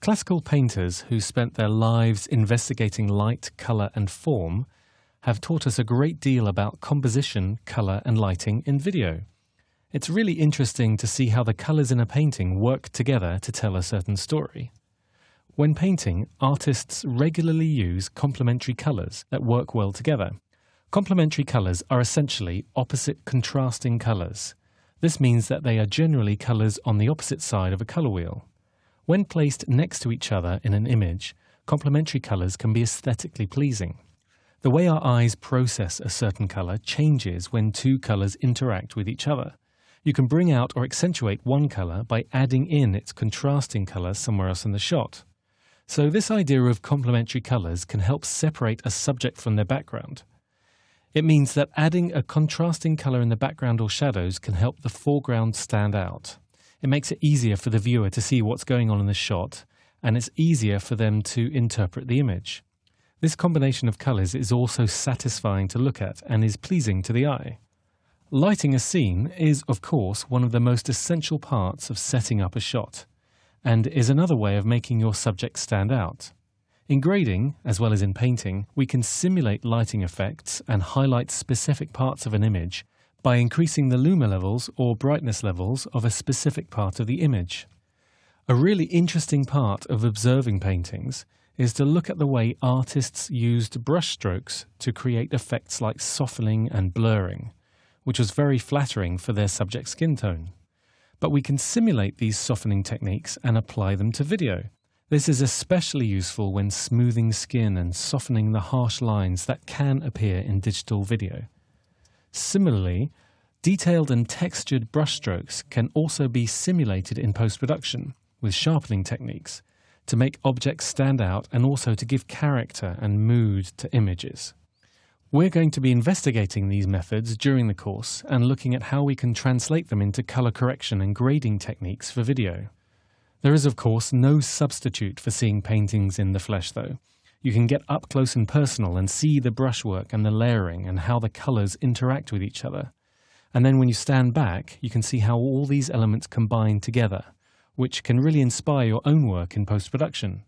Classical painters who spent their lives investigating light, colour and form have taught us a great deal about composition, colour and lighting in video. It's really interesting to see how the colours in a painting work together to tell a certain story. When painting, artists regularly use complementary colours that work well together. Complementary colours are essentially opposite contrasting colours. This means that they are generally colours on the opposite side of a colour wheel. When placed next to each other in an image, complementary colours can be aesthetically pleasing. The way our eyes process a certain colour changes when two colours interact with each other. You can bring out or accentuate one colour by adding in its contrasting colour somewhere else in the shot. So this idea of complementary colours can help separate a subject from their background. It means that adding a contrasting colour in the background or shadows can help the foreground stand out. It makes it easier for the viewer to see what's going on in the shot, and it's easier for them to interpret the image. This combination of colours is also satisfying to look at and is pleasing to the eye. Lighting a scene is, of course, one of the most essential parts of setting up a shot, and is another way of making your subject stand out. In grading, as well as in painting, we can simulate lighting effects and highlight specific parts of an image by increasing the luma levels or brightness levels of a specific part of the image. A really interesting part of observing paintings is to look at the way artists used brushstrokes to create effects like softening and blurring, which was very flattering for their subject's skin tone. But we can simulate these softening techniques and apply them to video. This is especially useful when smoothing skin and softening the harsh lines that can appear in digital video. Similarly, detailed and textured brushstrokes can also be simulated in post-production with sharpening techniques to make objects stand out and also to give character and mood to images. We're going to be investigating these methods during the course and looking at how we can translate them into color correction and grading techniques for video. There is, of course, no substitute for seeing paintings in the flesh, though. You can get up close and personal and see the brushwork and the layering and how the colors interact with each other. And then when you stand back, you can see how all these elements combine together, which can really inspire your own work in post-production.